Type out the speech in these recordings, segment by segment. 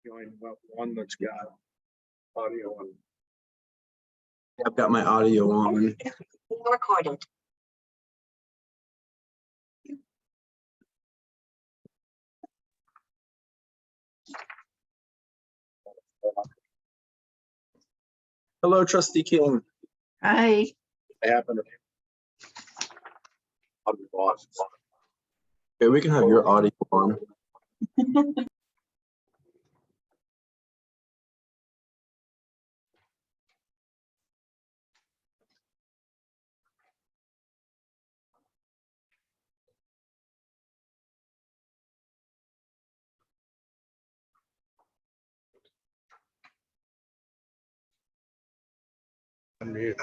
the only one that's got audio on. I've got my audio on. Recorded. Hello, Trustee King. Hi. I happen to. I'll be lost. Okay, we can have your audio on. Unmute.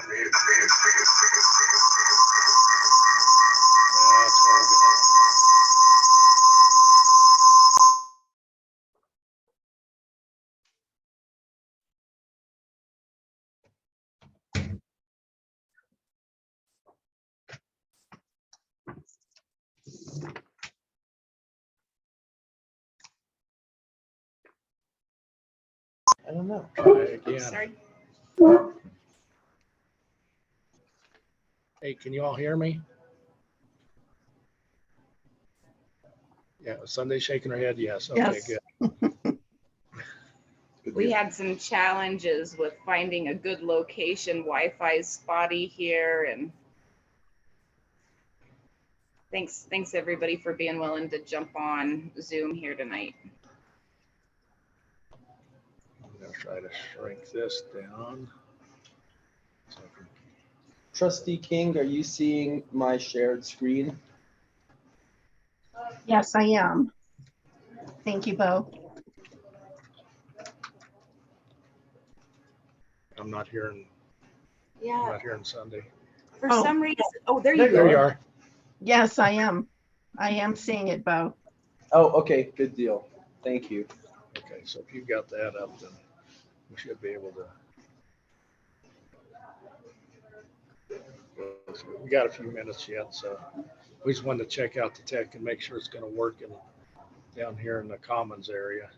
I don't know. Try again. Sorry. Hey, can you all hear me? Yeah, Sunday shaking her head. Yes. Okay, Yes. good. We had some challenges with finding a good location. Wi-Fi's spotty here, and thanks everybody for being willing to jump on Zoom here tonight. I'm gonna try to shrink this down. So I can- Trustee King, are you seeing my shared screen? Yes, I am. Thank you, Bo. I'm not hearing. I'm Yeah, not hearing Sunday. for Oh. some reason. Oh, there There you go. you are. Yes, I am. I am seeing it, Bo. Oh, okay, good deal. Thank you. Okay, so if you've got that up, then we should be able to. We got a few minutes yet, so we just wanted to check out the tech and make sure it's going to work down here in the commons area.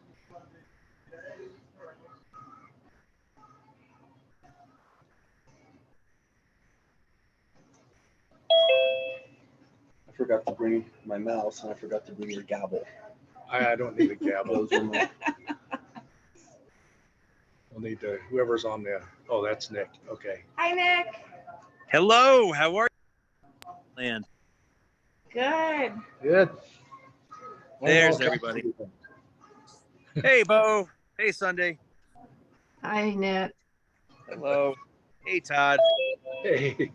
I forgot to bring my mouse and I forgot to bring your gavel. I don't need a gavel. Those are my, We'll need to, whoever's on the, oh, that's Nick. Okay. Hi, Nick. Hello, how are you? Land. Good. Good. There's everybody. Hey, Bo. Hey, Sunday. Hi, Nat. Hello. Hey, Todd. Hey,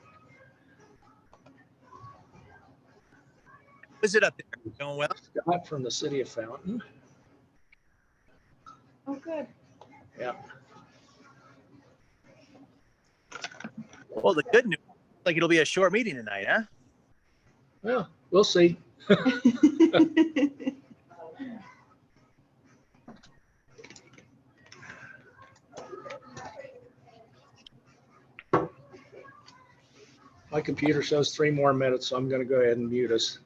Is it up there? Going well? Scott from the city of Fountain. Oh, good. Yeah. Well, the good news, like it'll be a short meeting tonight, huh? Well, we'll see. My computer shows 3 more minutes, so I'm going to go ahead and mute us.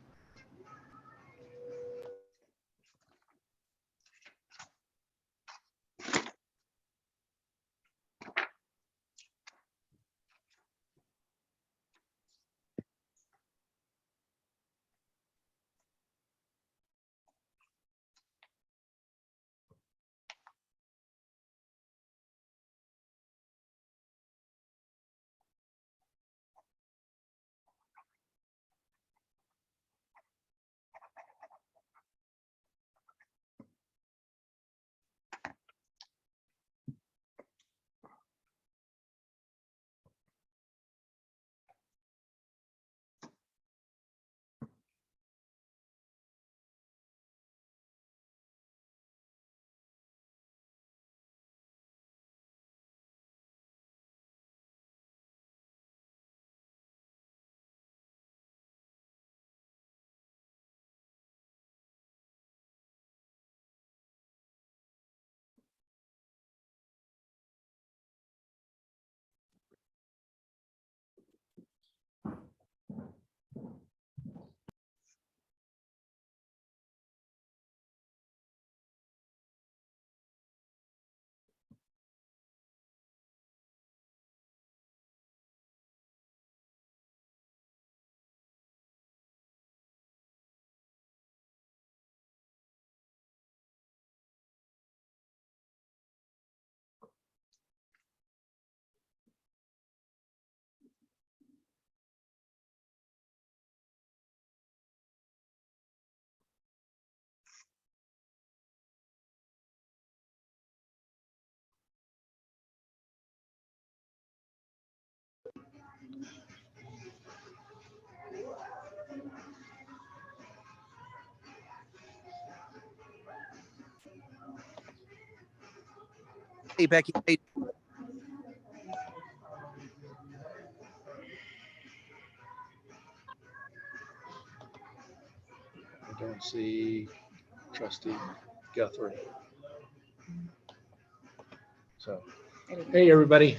Hey, Becky. Hey, I don't see trustee Guthrie. So, hey, everybody.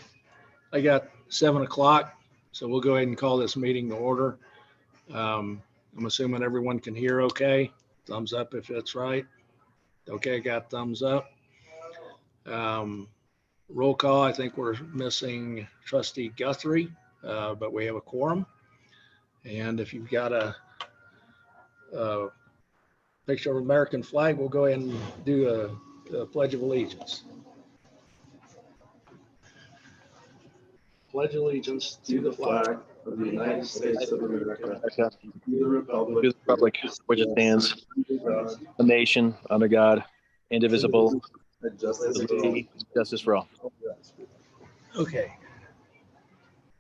I got 7 o'clock, so we'll go ahead and call this meeting to order. I'm assuming everyone can hear okay. Thumbs up if that's right. Okay, got thumbs up. Roll call, I think we're missing trustee Guthrie, but we have a quorum. And if you've got a picture of American flag, we'll go ahead and do a pledge of allegiance. Pledge allegiance to the flag of the United States of America, to the republic which it stands, a nation under God, indivisible, And justice with for all. liberty and justice for all. Okay.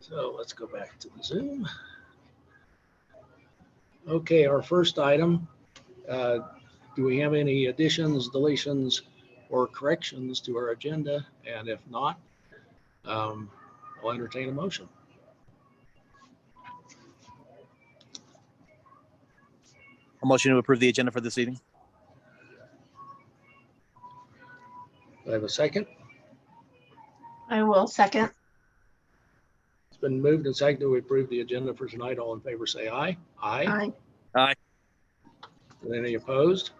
So let's go back to the Zoom. Okay, our first item, do we have any additions, deletions, or corrections to our agenda? And if not, I'll entertain a motion. A motion to approve the agenda for this evening. Do I have a second? I will second. It's been moved and seconded to approve the agenda for tonight. All in favor, say aye. Aye. Aye. Any opposed?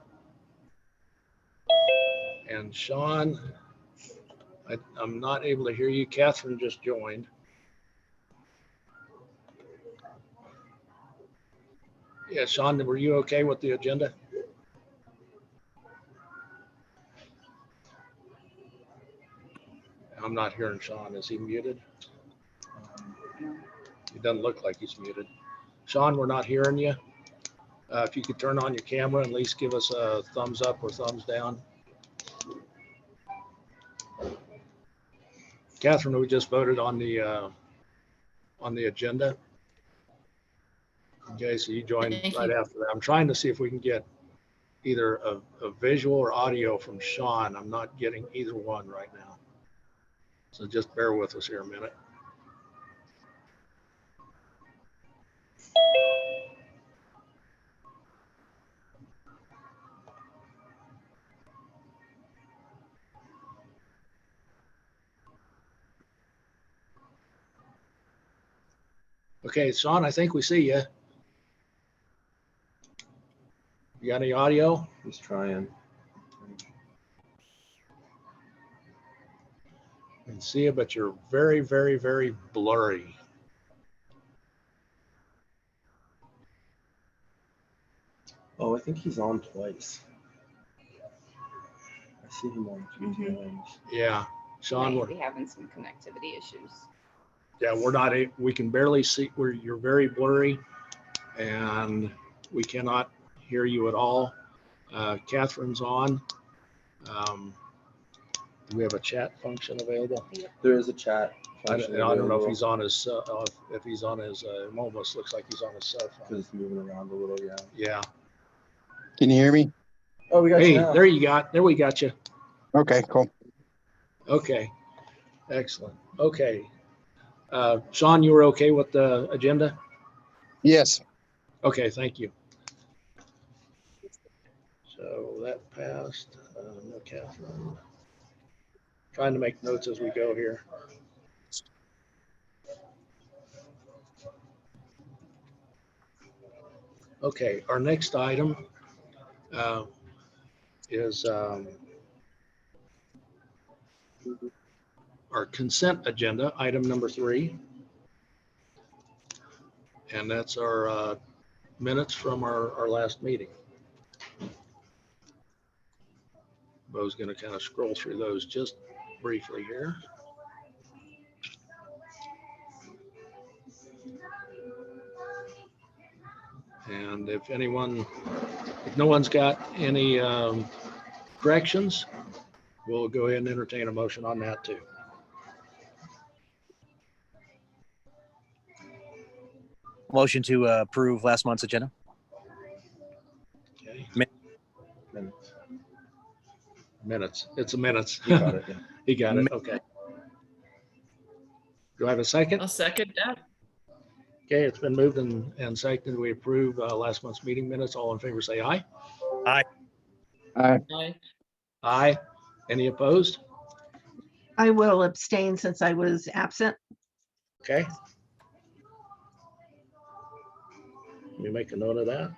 And Sean, I'm not able to hear you. Catherine just joined. Yeah, Sean, were you okay with the agenda? I'm not hearing Sean. Is he muted? It doesn't look like he's muted. Sean, we're not hearing you. If you could turn on your camera and at least give us a thumbs up or thumbs down. Catherine, we just voted on the agenda. Okay, so you joined Thank right you. after that. I'm trying to see if we can get either a visual or audio from Sean. I'm not getting either one right now. So just bear with us here a minute. Okay, Sean, I think we see you. You got any audio? He's trying. I can see you, but you're very, very, very blurry. Oh, I think he's on twice. I see him on 2 times. Yeah, Sean, Might be having some connectivity issues. yeah, we're not, we can barely see, you're very blurry and we cannot hear you at all. Catherine's on. Do we have a chat function available? There is a chat I function. don't know if available, he's on his, if he's on his, it almost looks like he's on his cell phone. 'cause it's moving around a little, yeah. Yeah. Can you hear me? Oh, we got Hey, you now. there we got you. Okay, cool. Okay, excellent. Okay. Sean, you were okay with the agenda? Yes. Okay, thank you. So that passed. No Catherine. Trying to make notes as we go here. Okay, our next item is our consent agenda, item number 3. And that's our minutes from our last meeting. Bo's going to kind of scroll through those just briefly here. And if no one's got any corrections, we'll go ahead and entertain a motion on that too. Motion to approve last month's agenda. Okay, Minutes. minutes. It's a minutes. You got it. Yeah. He got it. Okay. Do I have a second? I'll second that. Okay, it's been moved and seconded. We approve last month's meeting minutes. All in favor, say aye. Aye. Aye. Aye. Any opposed? I will abstain since I was absent. Okay. Let me make a note of that.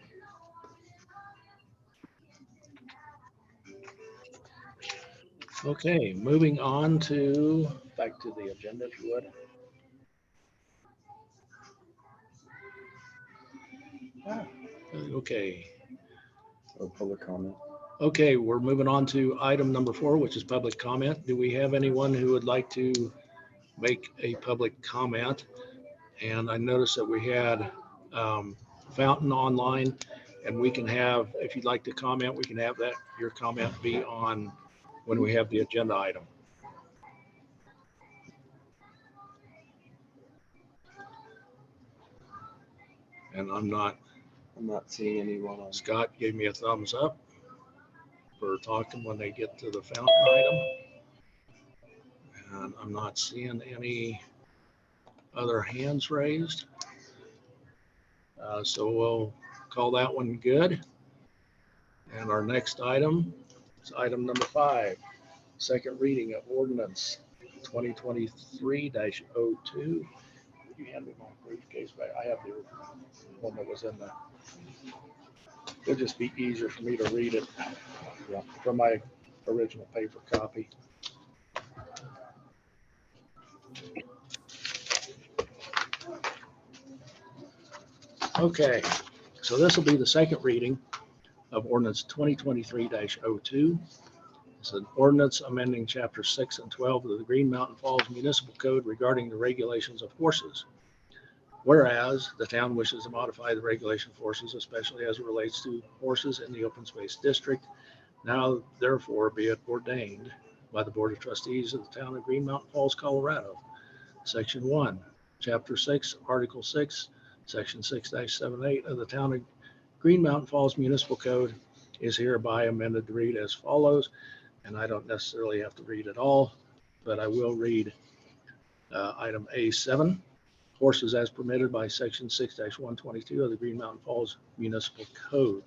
Okay, moving on to, back to the agenda, if you would. Okay. Or public comment. Okay, we're moving on to item number 4, which is public comment. Do we have anyone who would like to make a public comment? And I noticed that we had Fountain online, and we can have, if you'd like to comment, we can have that, your comment be on when we have the agenda item. And I'm not, seeing anyone on. Scott gave me a thumbs up for talking when they get to the Fountain item. And I'm not seeing any other hands raised. So we'll call that one good. And our next item is item number 5, second reading of ordinance 2023-02. You hand me my briefcase back. I have the one that was in the, it'll just be easier for me to read it from my original paper copy. Okay, so this will be the second reading of ordinance 2023-02. It's an ordinance amending chapter 6 and 12 of the Green Mountain Falls Municipal Code regarding the regulations of horses. Whereas the town wishes to modify the regulation of horses, especially as it relates to horses in the open space district. Now therefore be it ordained by the Board of Trustees of the town of Green Mountain Falls, Colorado. Section 1, chapter 6, article 6, section 6-78 of the town of Green Mountain Falls Municipal Code is hereby amended to read as follows. And I don't necessarily have to read it all, but I will read item A7. Horses as permitted by section 6-122 of the Green Mountain Falls Municipal Code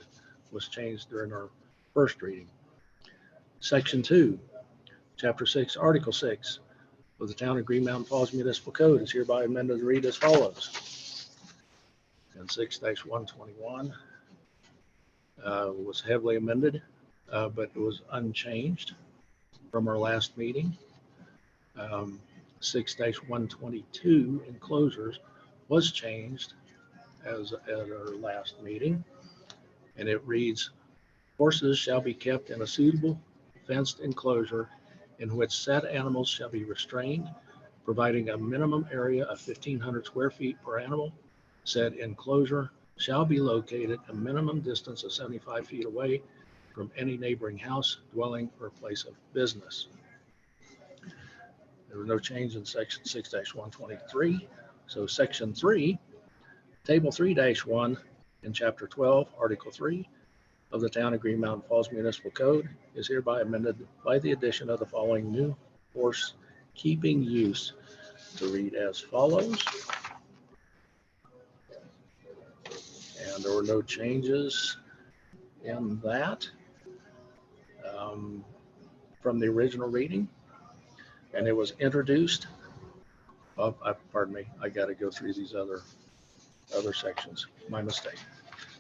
was changed during our first reading. Section 2, chapter 6, article 6 of the town of Green Mountain Falls Municipal Code is hereby amended to read as follows. And 6-121 was heavily amended, but it was unchanged from our last meeting. 6-122 enclosures was changed as at our last meeting, and it reads, horses shall be kept in a suitable fenced enclosure in which said animals shall be restrained, providing a minimum area of 1,500 square feet per animal. Said enclosure shall be located a minimum distance of 75 feet away from any neighboring house, dwelling, or place of business. There was no change in section 6-123. So section 3, table 3-1 in chapter 12, article 3 of the town of Green Mountain Falls Municipal Code is hereby amended by the addition of the following new horse keeping use to read as follows. And there were no changes in that from the original reading. And it was introduced. Oh, pardon me. I got to go through these other sections. My mistake.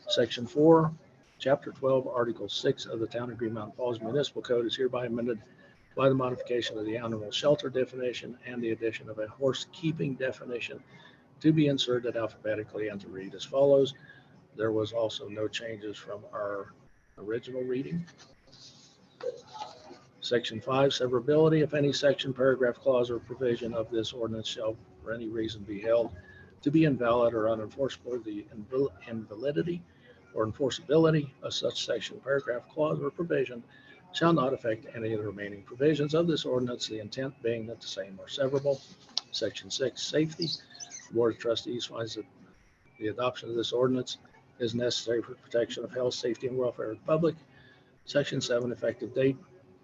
Section 4, chapter 12, article 6 of the town of Green Mountain Falls Municipal Code is hereby amended by the modification of the animal shelter definition and the addition of a horse keeping definition to be inserted alphabetically and to read as follows. There was also no changes from our original reading. Section 5, severability. If any section, paragraph, clause, or provision of this ordinance shall for any reason be held to be invalid or unenforceable, the invalidity or enforceability of such section, paragraph, clause, or provision shall not affect any of the remaining provisions of this ordinance, the intent being that the same are severable. Section 6, safety. The Board of Trustees finds that the adoption of this ordinance is necessary for protection of health, safety, and welfare of the public. Section 7, effective date.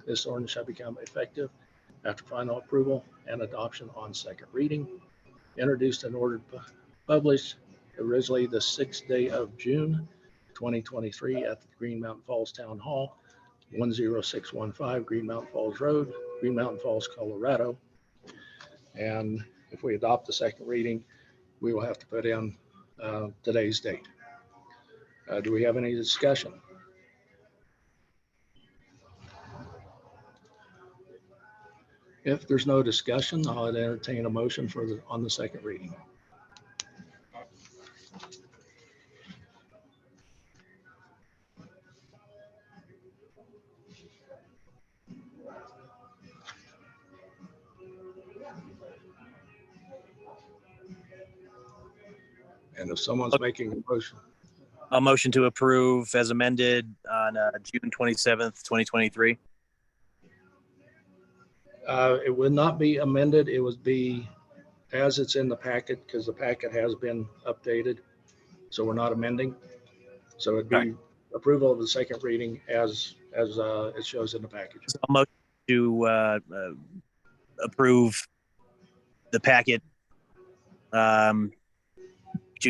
This ordinance shall become effective after final approval and adoption on second reading, introduced and ordered, published originally the 6th day of June, 2023 at the Green Mountain Falls Town Hall, 10615 Green Mountain Falls Road, Green Mountain Falls, Colorado. And if we adopt the second reading, we will have to put in today's date. Do we have any discussion? If there's no discussion, I'll entertain a motion on the second reading. And if someone's making a motion, A motion to approve as amended on June 27th, 2023. it would not be amended. It would be as it's in the packet, because the packet has been updated. So we're not amending. So it'd be approval of the second reading as it shows in the package. So a motion to approve the packet June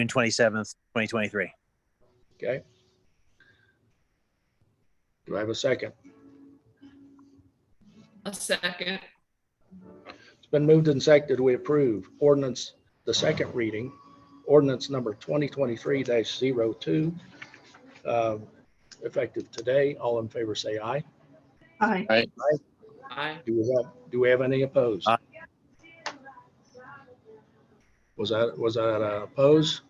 27th, 2023. Okay. Do I have a second? A second. It's been moved and seconded. We approve ordinance, the second reading, ordinance number 2023-02, effective today. All in favor say aye. Aye. Aye. Do we have any opposed? Aye. Was that opposed?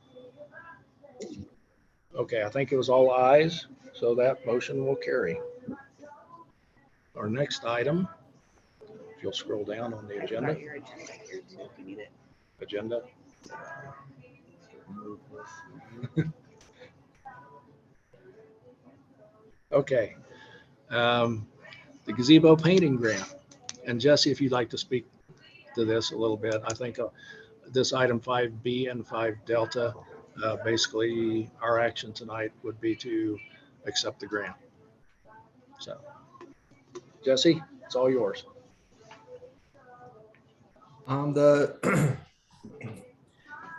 Okay, I think it was all ayes, so that motion will carry. Our next item, if you'll scroll down on the I've agenda. got your agenda here too, if you need it. Agenda. Okay. The gazebo painting grant. And Jesse, if you'd like to speak to this a little bit, I think this item 5B and 5 Delta, basically our action tonight would be to accept the grant. So, Jesse, it's all yours. The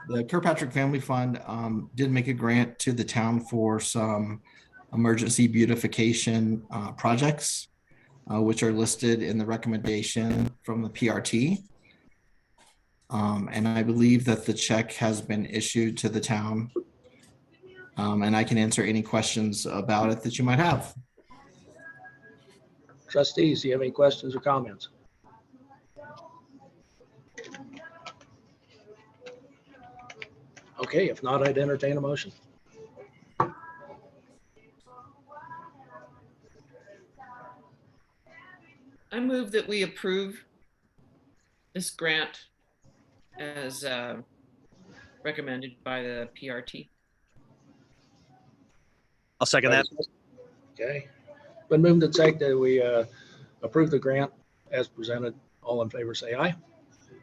the Kirkpatrick Family Fund did make a grant to the town for some emergency beautification projects, which are listed in the recommendation from the PRT. And I believe that the check has been issued to the town. And I can answer any questions about it that you might have. Trustees, do you have any questions or comments? Okay, if not, I'd entertain a motion. I move that we approve this grant as recommended by the PRT. I'll second that. Okay. Been moved and seconded that we approve the grant as presented. All in favor, say aye.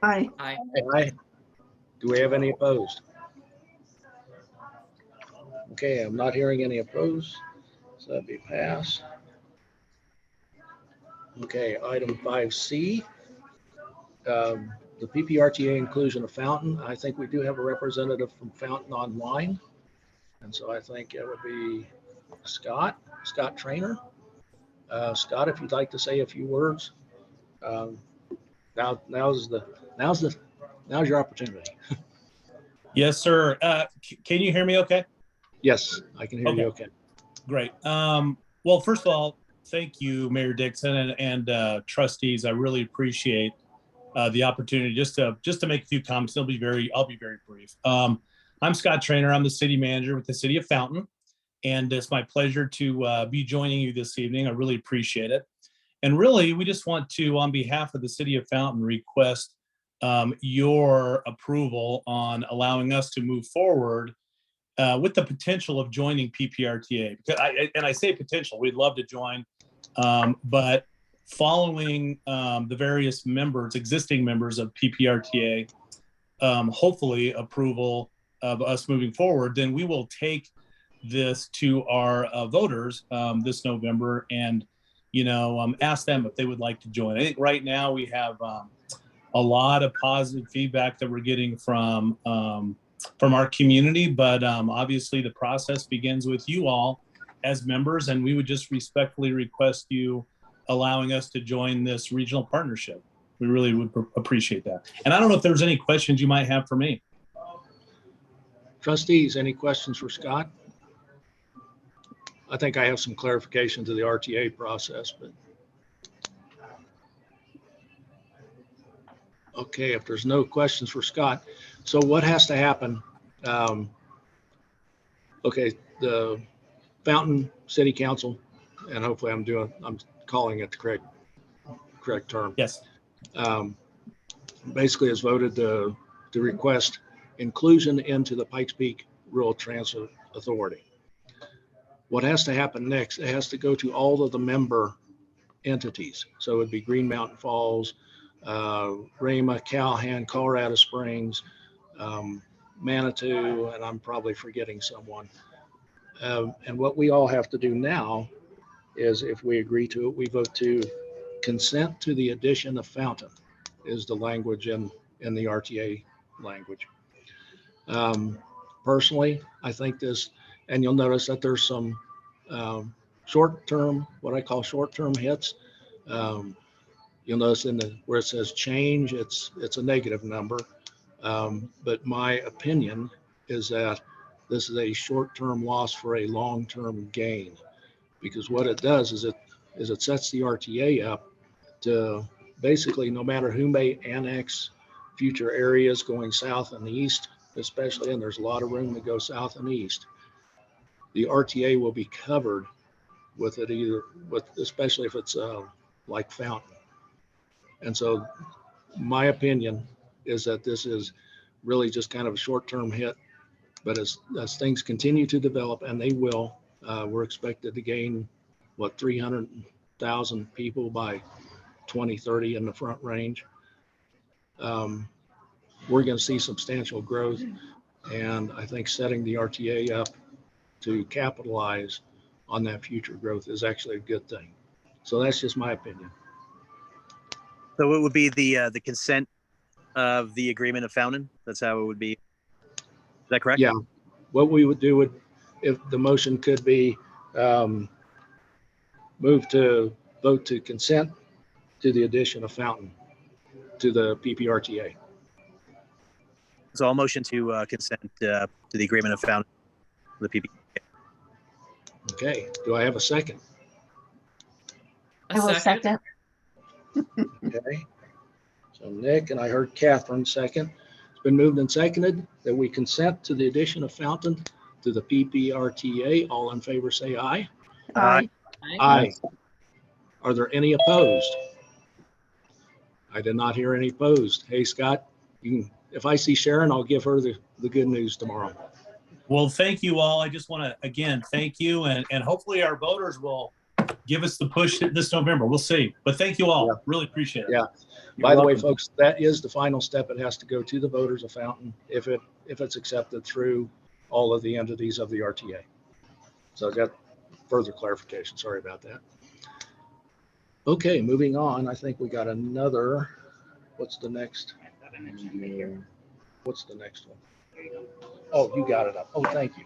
Aye. Aye. Aye. Do we have any opposed? Okay, I'm not hearing any opposed, so that'd be passed. Okay, item 5C. The PPRTA inclusion of Fountain. I think we do have a representative from Fountain online. And so I think it would be Scott Trainer. Scott, if you'd like to say a few words. Now's your opportunity. Yes, sir. Can you hear me okay? Yes, I can hear you okay. Great. Well, first of all, thank you, Mayor Dixon and trustees. I really appreciate the opportunity just to make a few comments. I'll be very brief. I'm Scott Trainer. I'm the city manager with the city of Fountain, and it's my pleasure to be joining you this evening. I really appreciate it. And really, we just want to, on behalf of the city of Fountain, request your approval on allowing us to move forward with the potential of joining PPRTA. I say potential, we'd love to join, but following the various existing members of PPRTA, hopefully approval of us moving forward, then we will take this to our voters this November and ask them if they would like to join. I think right now we have a lot of positive feedback that we're getting from our community, but obviously the process begins with you all as members, and we would just respectfully request you allowing us to join this regional partnership. We really would appreciate that. And I don't know if there's any questions you might have for me. Trustees, any questions for Scott? I think I have some clarification to the RTA process, but. Okay, if there's no questions for Scott, so what has to happen? Okay, the Fountain City Council, and hopefully I'm calling it the correct term. Yes. Basically has voted to request inclusion into the Pikes Peak Rural Transit Authority. What has to happen next? It has to go to all of the member entities. So it would be Green Mountain Falls, Rama, Calhan, Colorado Springs, Manitou, and I'm probably forgetting someone. And what we all have to do now is, if we agree to it, we vote to consent to the addition of Fountain, is the language in the RTA language. Personally, I think this, and you'll notice that there's some short-term, what I call short-term hits. You'll notice where it says change, it's a negative number. But my opinion is that this is a short-term loss for a long-term gain, because what it does is it sets the RTA up to basically, no matter who may annex future areas going south and east, especially, and there's a lot of room to go south and east, the RTA will be covered with it, especially if it's like Fountain. And so my opinion is that this is really just kind of a short-term hit, but as things continue to develop, and they will, we're expected to gain 300,000 people by 2030 in the Front Range. We're going to see substantial growth, and I think setting the RTA up to capitalize on that future growth is actually a good thing. So that's just my opinion. So it would be the consent of the agreement of Fountain. That's how it would be. Is that correct? Yeah. What we would do if the motion could be move to vote to consent to the addition of Fountain to the PPRTA. So I'll motion to consent to the agreement of Fountain, the PP. Okay. Do I have a second? I will second. Okay. So Nick, and I heard Catherine second. It's been moved and seconded that we consent to the addition of Fountain to the PPRTA. All in favor say aye. Aye. Aye. Are there any opposed? I did not hear any opposed. Hey, Scott, if I see Sharon, I'll give her the good news tomorrow. Well, thank you all. I just want to, again, thank you. And hopefully our voters will give us the push this November. We'll see. But thank you all. Yeah. Really appreciate it. Yeah. By the way, folks, that is the final step. It has to go to the voters of Fountain if it's accepted through all of the entities of the RTA. So I got further clarification. Sorry about that. Okay, moving on. I think we got another. What's the next? What's the next one? Oh, you got it up. Oh, thank you.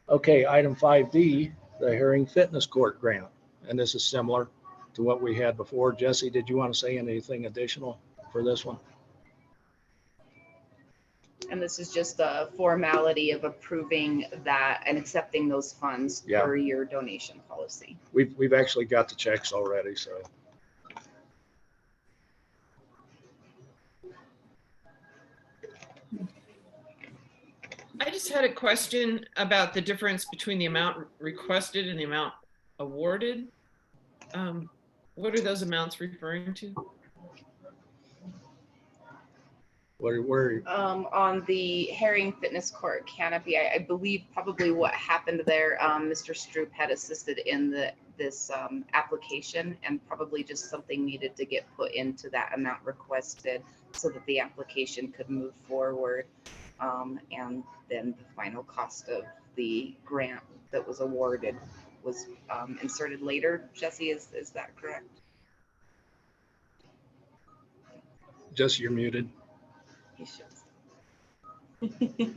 Okay, item 5D, the Herring Fitness Court grant. And this is similar to what we had before. Jesse, did you want to say anything additional for this one? And this is just a formality of approving that and accepting those funds for your donation policy. We've actually got the checks already, so. I just had a question about the difference between the amount requested and the amount awarded. What are those amounts referring to? Where? On the Herring Fitness Court canopy, I believe probably what happened there, Mr. Stroop had assisted in this application, and probably just something needed to get put into that amount requested so that the application could move forward. And then the final cost of the grant that was awarded was inserted later. Jesse, is that correct? Jesse, you're muted. He shows.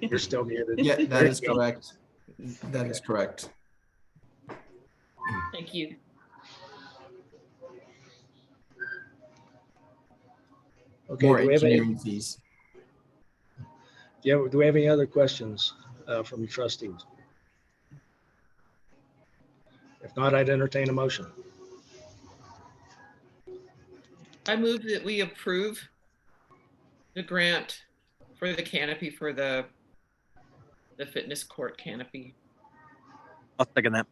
You're still muted. Yeah, that There is you go. correct. That is correct. Thank you. Okay, More do we have any, engineering fees. do we have any other questions from the trustees? If not, I'd entertain a motion. I move that we approve the grant for the canopy for the fitness court canopy. I'll second that.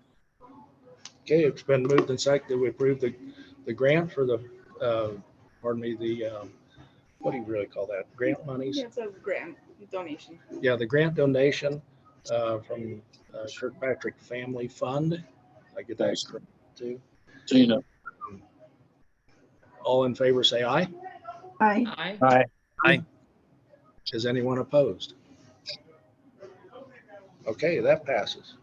Okay, it's been moved and seconded. We approve the grant for the, pardon me, what do you really call that? Grant monies? Yeah, it's a grant donation. Yeah, the grant donation from Kirkpatrick Family Fund. I get that correct too. Tina. All in favor, say aye. Aye. Aye. Aye. Is anyone opposed? Okay, that passes.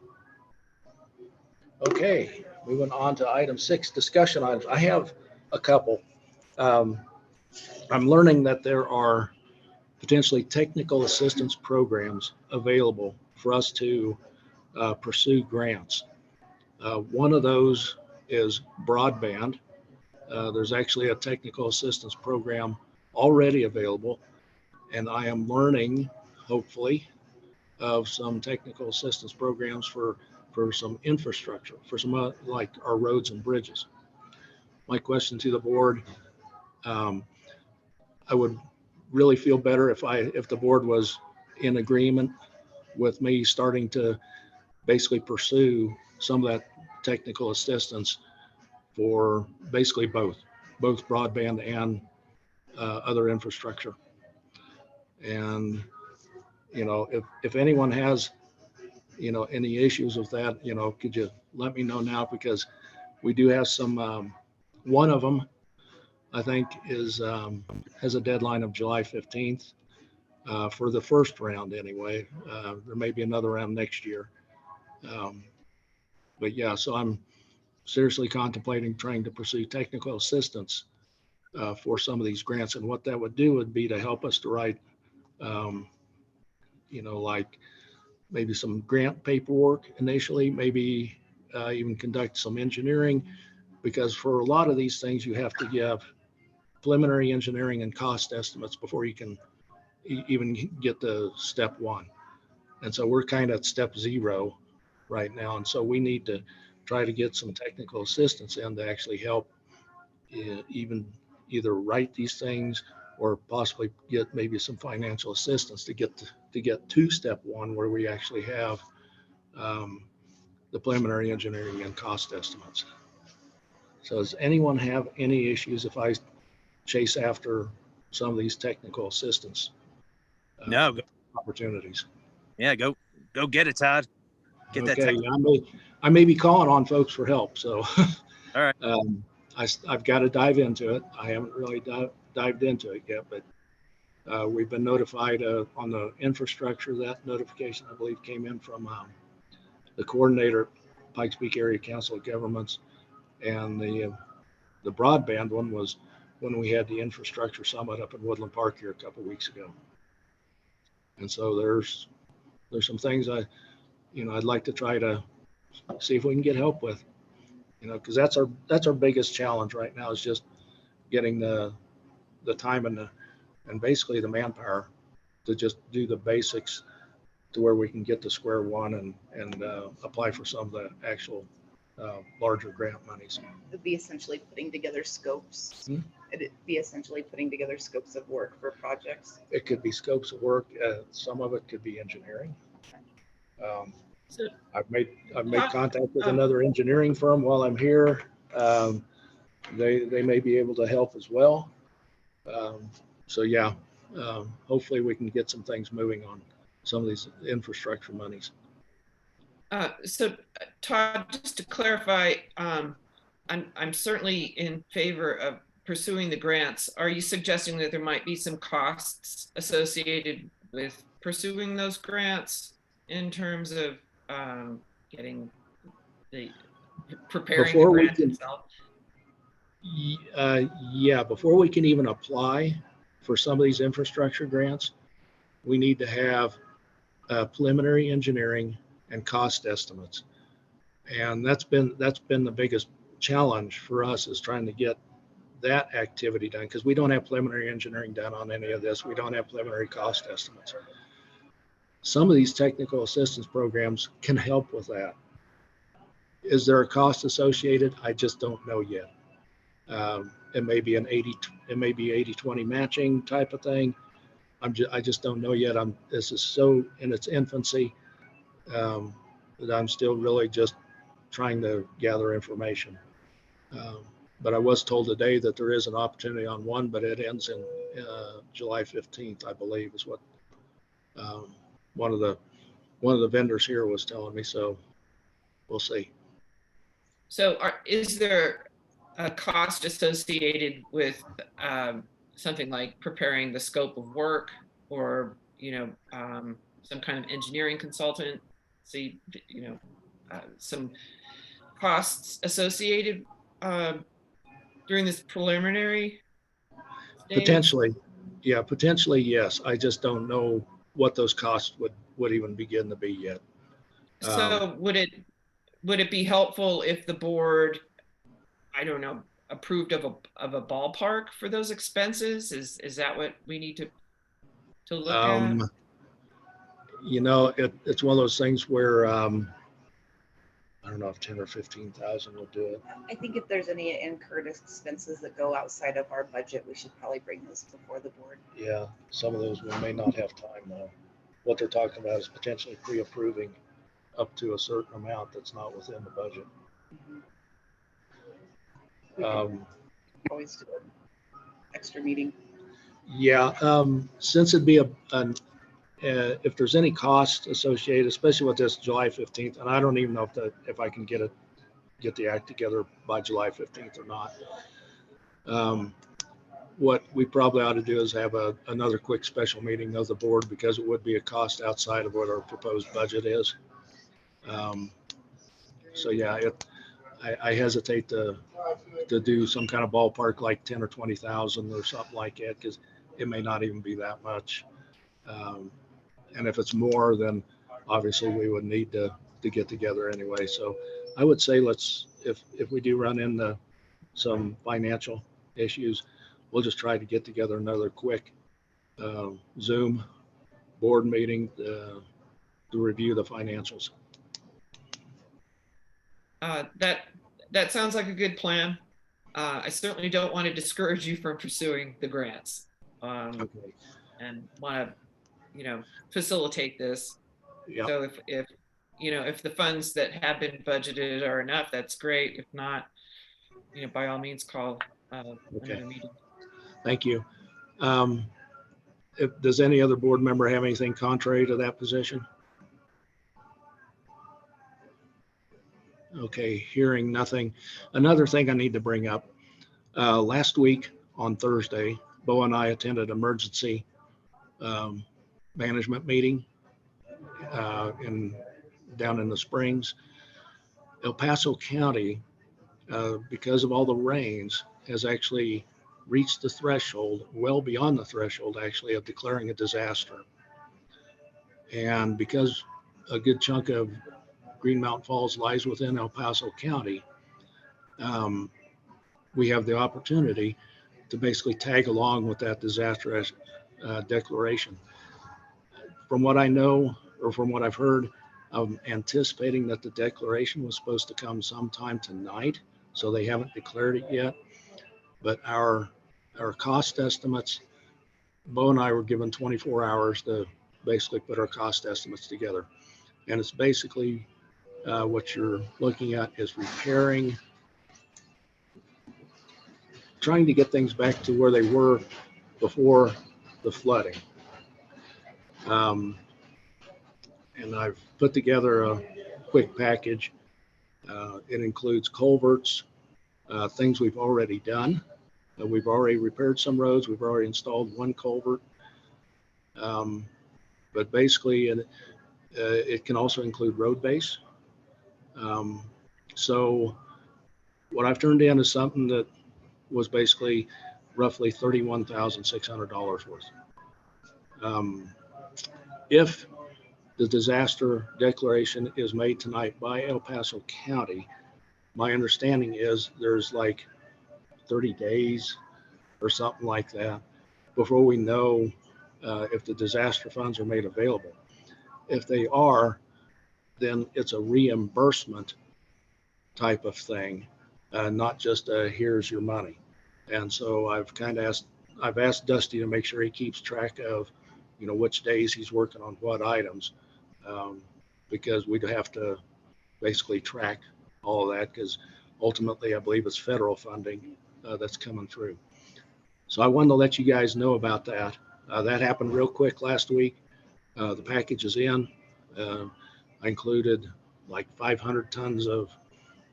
Okay, moving on to item 6, discussion items. I have a couple. I'm learning that there are potentially technical assistance programs available for us to pursue grants. One of those is broadband. There's actually a technical assistance program already available, and I am learning, hopefully, of some technical assistance programs for some infrastructure, for some like our roads and bridges. My question to the board, I would really feel better if the board was in agreement with me starting to basically pursue some of that technical assistance for basically both broadband and other infrastructure. And, if anyone has, any issues with that, could you let me know now? Because we do have some, one of them, I think has a deadline of July 15th for the first round anyway. There may be another round next year. But yeah, so I'm seriously contemplating trying to pursue technical assistance for some of these grants. And what that would do would be to help us to write, like maybe some grant paperwork initially, maybe even conduct some engineering, because for a lot of these things, you have to give preliminary engineering and cost estimates before you can even get to step 1. And so we're kind of at step 0 right now. And so we need to try to get some technical assistance in to actually help even either write these things or possibly get maybe some financial assistance to get to step 1, where we actually have the preliminary engineering and cost estimates. So does anyone have any issues if I chase after some of these technical assistance No, opportunities? yeah, go get it, Todd. Get that. Okay, I may be calling on folks for help. So All right. I've got to dive into it. I haven't really dived into it yet, but we've been notified on the infrastructure. That notification, I believe, came in from the coordinator at Pikes Peak Area Council of Governments, and the broadband one was when we had the infrastructure summit up in Woodland Park here a couple of weeks ago. And so there's some things I'd like to try to see if we can get help with, because that's our biggest challenge right now, is just getting the time and basically the manpower to just do the basics to where we can get to square one and apply for some of the actual larger grant monies. It'd be essentially putting together scopes. Hmm? It'd be essentially putting together scopes of work for projects. It could be scopes of work. Some of it could be engineering. So, I've made contact with another engineering firm while I'm here. They may be able to help as well. So yeah, hopefully we can get some things moving on some of these infrastructure monies. Todd, just to clarify, I'm certainly in favor of pursuing the grants. Are you suggesting that there might be some costs associated with pursuing those grants in terms of getting the preparing the Before we grant can- itself? Yeah, before we can even apply for some of these infrastructure grants, we need to have preliminary engineering and cost estimates. And that's been the biggest challenge for us, is trying to get that activity done, because we don't have preliminary engineering done on any of this. We don't have preliminary cost estimates. Some of these technical assistance programs can help with that. Is there a cost associated? I just don't know yet. It may be an 80-20 matching type of thing. I just don't know yet. This is so in its infancy, that I'm still really just trying to gather information. But I was told today that there is an opportunity on one, but it ends in July 15th, I believe, is what one of the vendors here was telling me. So we'll see. So is there a cost associated with something like preparing the scope of work, or, some kind of engineering consultant? See, some costs associated during this preliminary stage? Potentially, yeah, potentially, yes. I just don't know what those costs would even begin to be yet. So would it be helpful if the board, I don't know, approved of a ballpark for those expenses? Is that what we need to look at? It's one of those things where I don't know if 10 or 15,000 will do it. I think if there's any incurred expenses that go outside of our budget, we should probably bring those before the board. Yeah, some of those we may not have time though. What they're talking about is potentially pre-approving up to a certain amount that's not within the budget. We can always do an extra meeting. Yeah, since it'd be if there's any cost associated, especially with this July 15th, and I don't even know if I can get the act together by July 15th or not. What we probably ought to do is have another quick special meeting of the board, because it would be a cost outside of what our proposed budget is. So yeah, I hesitate to do some kind of ballpark like 10 or 20,000 or something like that, because it may not even be that much. And if it's more, then obviously we would need to get together anyway. So I would say if we do run into some financial issues, we'll just try to get together another quick Zoom board meeting to review the financials. That sounds like a good plan. I certainly don't want to discourage you from pursuing the grants, Okay. and want to, facilitate this. Yeah. So if the funds that have been budgeted are enough, that's great. If not, by all means, call another meeting. Thank you. Does any other board member have anything contrary to that position? Okay, hearing nothing. Another thing I need to bring up. Last week on Thursday, Bo and I attended emergency management meeting down in the Springs. El Paso County, because of all the rains, has actually reached the threshold, well beyond the threshold actually, of declaring a disaster. And because a good chunk of Green Mountain Falls lies within El Paso County, we have the opportunity to basically tag along with that disaster declaration. From what I know, or from what I've heard, I'm anticipating that the declaration was supposed to come sometime tonight, so they haven't declared it yet. But our cost estimates, Bo and I were given 24 hours to basically put our cost estimates together. And it's basically what you're looking at is trying to get things back to where they were before the flooding. And I've put together a quick package. It includes culverts, things we've already done. We've already repaired some roads. We've already installed one culvert. But basically, it can also include road base. So what I've turned in is something that was basically roughly $31,600 worth. If the disaster declaration is made tonight by El Paso County, my understanding is there's like 30 days or something like that before we know if the disaster funds are made available. If they are, then it's a reimbursement type of thing, not just a here's your money. And so I've asked Dusty to make sure he keeps track of, which days he's working on what items, because we'd have to basically track all of that, because ultimately I believe it's federal funding that's coming through. So I wanted to let you guys know about that. That happened real quick last week. The package is in. I included like 500 tons of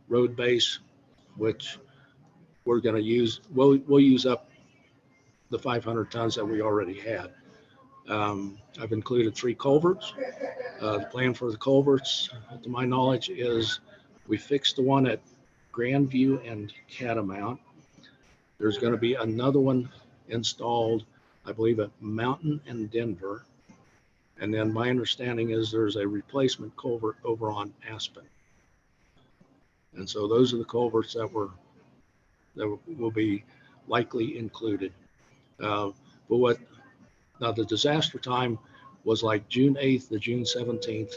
road base, which we're going to use. We'll use up the 500 tons that we already had. I've included 3 culverts. The plan for the culverts, to my knowledge, is we fixed the one at Grandview and Catamount. There's going to be another one installed, I believe, at Mountain and Denver. And then my understanding is there's a replacement culvert over on Aspen. And so those are the culverts that will be likely included. But the disaster time was like June 8th to June 17th.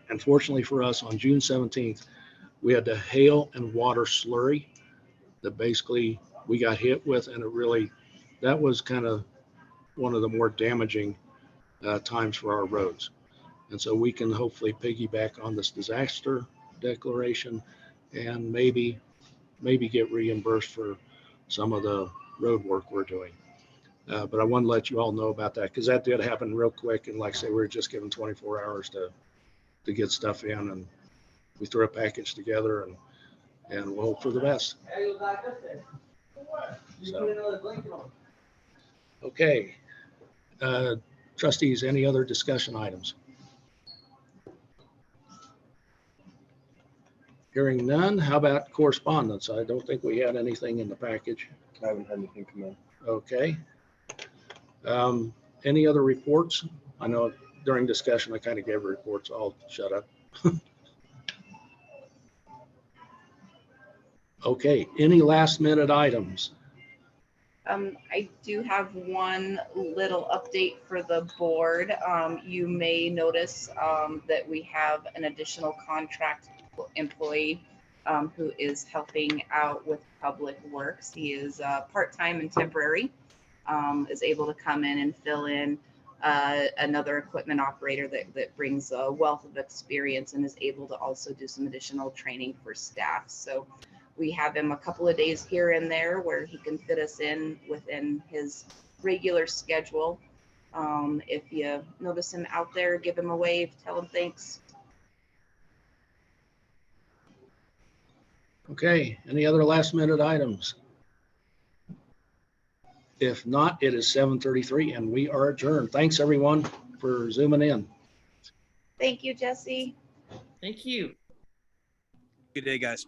And fortunately for us, on June 17th, we had the hail and water slurry that basically we got hit with. And that was kind of one of the more damaging times for our roads. And so we can hopefully piggyback on this disaster declaration and maybe get reimbursed for some of the road work we're doing. But I want to let you all know about that, because that did happen real quick. And like I say, we were just given 24 hours to get stuff in, and we threw a package together and we'll hope for the best. So, okay. Trustees, any other discussion items? Hearing none, how about correspondence? I don't think we had anything in the package. I haven't had anything come in. Okay. Any other reports? I know during discussion I kind of gave reports. I'll shut up. Okay. Any last minute items? I do have one little update for the board. You may notice that we have an additional contract employee who is helping out with public works. He is part-time and temporary, is able to come in and fill in another equipment operator that brings a wealth of experience and is able to also do some additional training for staff. So we have him a couple of days here and there where he can fit us in within his regular schedule. If you notice him out there, give him a wave, tell him thanks. Okay. Any other last minute items? If not, it is 7:33 and we are adjourned. Thanks everyone for zooming in. Thank you, Jesse. Thank you. Good day, guys.